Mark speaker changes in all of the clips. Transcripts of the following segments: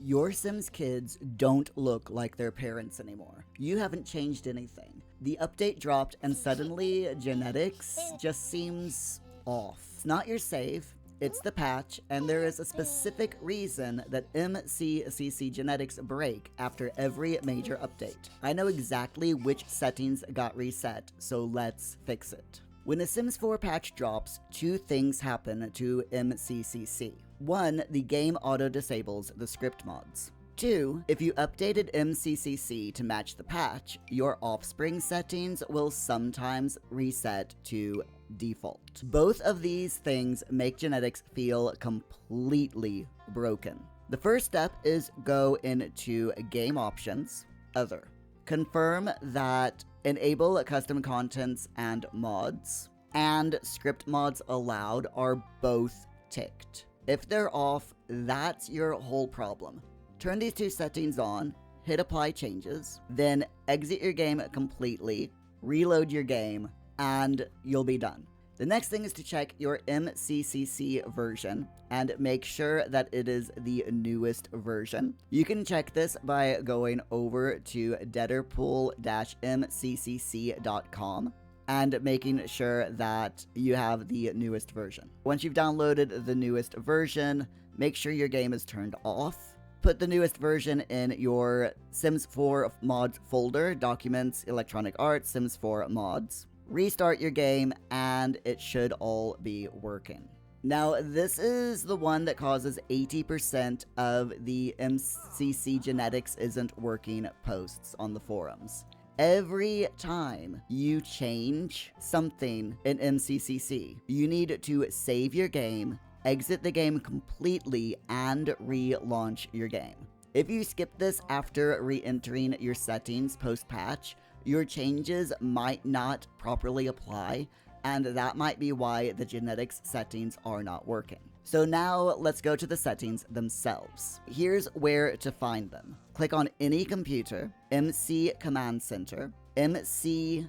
Speaker 1: Your Sims kids don't look like their parents anymore. You haven't changed anything. The update dropped and suddenly genetics just seems off. It's not your save, it's the patch, and there is a specific reason that MCCC genetics break after every major update. I know exactly which settings got reset, so let's fix it. When a Sims 4 patch drops, two things happen to MCCC. 1, the game auto-disables the script mods. 2, if you updated MCCC to match the patch, your Offspring settings will sometimes reset to default. Both of these things make genetics feel completely broken. The first step is go into Game Options, Other. Confirm that Enable Custom Contents and Mods and Script Mods Allowed are both ticked. If they're off, that's your whole problem. Turn these two settings on, hit Apply Changes, then exit your game completely, reload your game, and you'll be done. The next thing is to check your MCCC version and make sure that it is the newest version. You can check this by going over to debtorpool-mccc.com and making sure that you have the newest version. Once you've downloaded the newest version, make sure your game is turned off. Put the newest version in your Sims 4 mods folder, Documents, Electronic Arts, Sims 4 mods. Restart your game, and it should all be working. Now, this is the one that causes 80% of the MCC genetics isn't working posts on the forums. Every time you change something in MCCC, you need to save your game, exit the game completely, and relaunch your game. If you skip this after re-entering your settings post-patch, your changes might not properly apply, and that might be why the genetics settings are not working. So now let's go to the settings themselves. Here's where to find them. Click on any computer, MC Command Center, MCCAS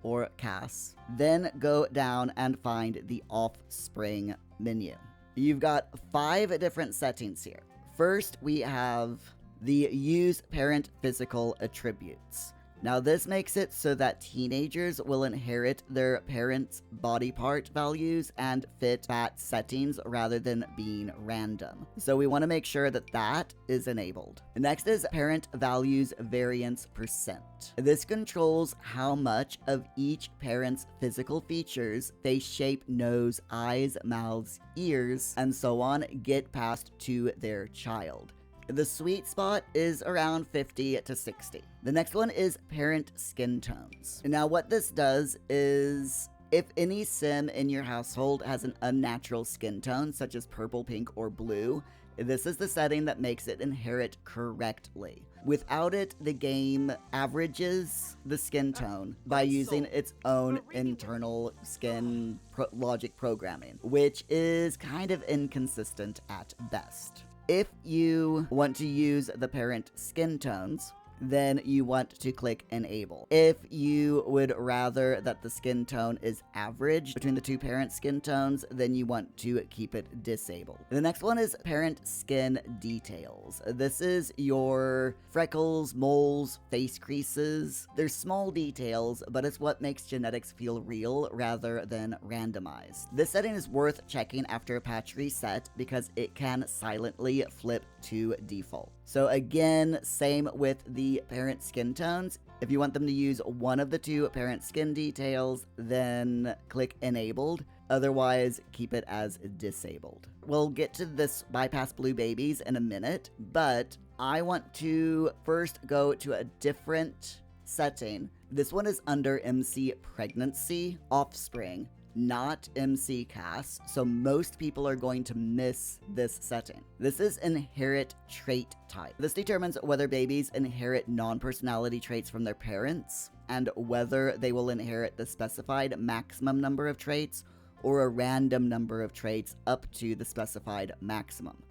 Speaker 1: or CAS, then go down and find the Offspring menu. You've got 5 different settings here. First, we have the Use Parent Physical Attributes. Now this makes it so that teenagers will inherit their parents' body part values and fit that settings rather than being random. So we want to make sure that that is enabled. Next is Parent Values Variance %. This controls how much of each parent's physical features, face shape, nose, eyes, mouths, ears, and so on, get passed to their child. The sweet spot is around 50 to 60. The next one is Parent Skintones. Now what this does is, if any sim in your household has an unnatural skin tone, such as purple, pink, or blue, this is the setting that makes it inherit correctly. Without it, the game averages the skin tone by using its own internal skin logic programming, which is kind of inconsistent at best. If you want to use the parent skin tones, then you want to click Enable. If you would rather that the skin tone is average between the two parent skin tones, then you want to keep it disabled. The next one is Parent Skin Details. This is your freckles, moles, face creases. They're small details, but it's what makes genetics feel real rather than randomized. This setting is worth checking after a patch reset because it can silently flip to default. So again, same with the parent skin tones. If you want them to use one of the two parent skin details, then click Enabled. Otherwise, keep it as disabled. We'll get to this bypass blue babies in a minute, but I want to first go to a different setting. This one is under MC Pregnancy Offspring, not MCCAS, so most people are going to miss this setting. This is Inherit Trait Type. This determines whether babies inherit non-personality traits from their parents, and whether they will inherit the specified maximum number of traits or a random number of traits up to the specified maximum.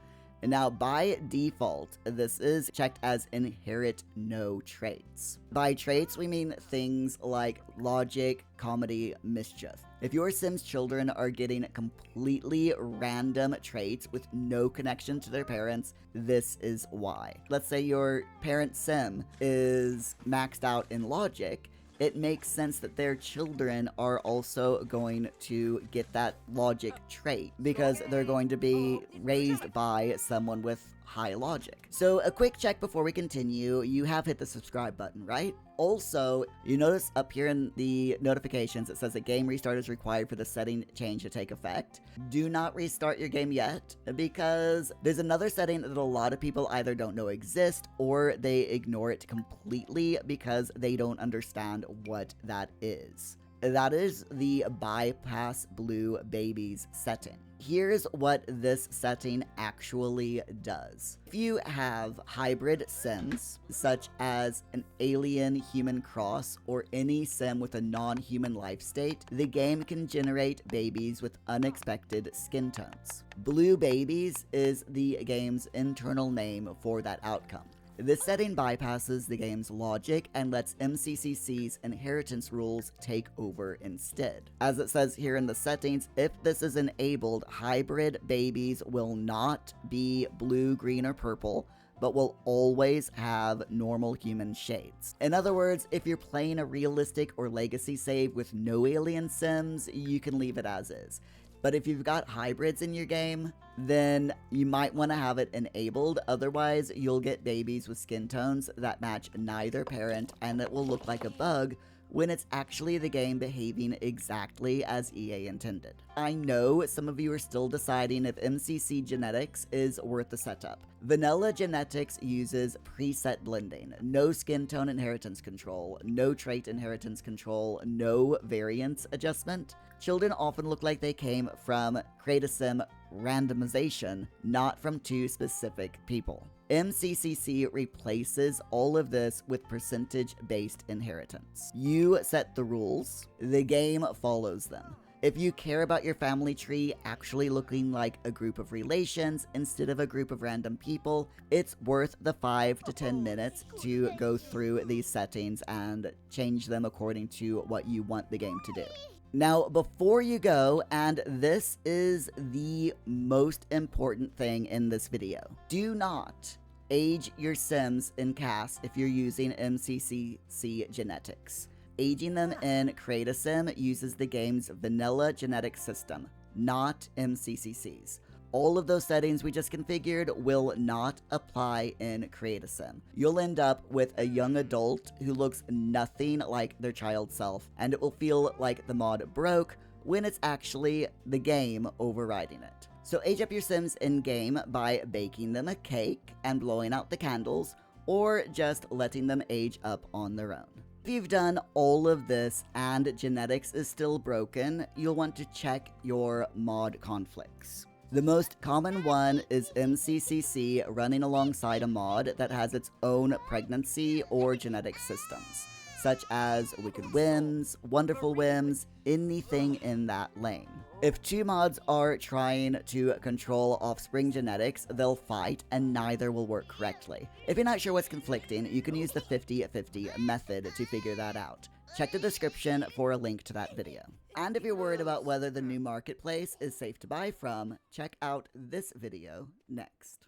Speaker 1: And now, by default, this is checked as inherit no traits. By traits, we mean things like logic, comedy, mischief. If your Sims children are getting completely random traits with no connection to their parents, this is why. Let's say your parent Sim is maxed out in logic. It makes sense that their children are also going to get that logic trait because they're going to be raised by someone with high logic. So a quick check before we continue, you have hit the subscribe button, right? Also, you notice up here in the notifications it says a game restart is required for the setting change to take effect. Do not restart your game yet because there's another setting that a lot of people either don't know exists or they ignore it completely because they don't understand what that is. That is the bypass blue babies setting. Here's what this setting actually does. If you have hybrid Sims, such as an alien-human cross or any Sim with a non-human life state, the game can generate babies with unexpected skin tones. Blue babies is the game's internal name for that outcome. This setting bypasses the game's logic and lets MCCC's inheritance rules take over instead. As it says here in the settings, if this is enabled, hybrid babies will not be blue, green, or purple, but will always have normal human shades. In other words, if you're playing a realistic or legacy save with no alien Sims, you can leave it as is. But if you've got hybrids in your game, then you might want to have it enabled. Otherwise, you'll get babies with skin tones that match neither parent, and it will look like a bug when it's actually the game behaving exactly as EA intended. I know some of you are still deciding if MCC genetics is worth the setup. Vanilla genetics uses preset blending, no skin tone inheritance control, no trait inheritance control, no variance adjustment. Children often look like they came from Create a Sim randomization, not from two specific people. MCCC replaces all of this with percentage-based inheritance. You set the rules, the game follows them. If you care about your family tree actually looking like a group of relations instead of a group of random people, it's worth the 5 to 10 minutes to go through these settings and change them according to what you want the game to do. Now, before you go, and this is the most important thing in this video, do not age your Sims in CAS if you're using MCCC genetics. Aging them in Create a Sim uses the game's vanilla genetic system, not MCCC's. All of those settings we just configured will not apply in Create a Sim. You'll end up with a young adult who looks nothing like their child self, and it will feel like the mod broke when it's actually the game overriding it. So age up your Sims in-game by baking them a cake and blowing out the candles, or just letting them age up on their own. If you've done all of this and genetics is still broken, you'll want to check your mod conflicts. The most common one is MCCC running alongside a mod that has its own pregnancy or genetic systems, such as Wicked Whims, Wonderful Whims, anything in that lane. If two mods are trying to control Offspring genetics, they'll fight and neither will work correctly. If you're not sure what's conflicting, you can use the 50-50 method to figure that out. Check the description for a link to that video. And if you're worried about whether the new marketplace is safe to buy from, check out this video next.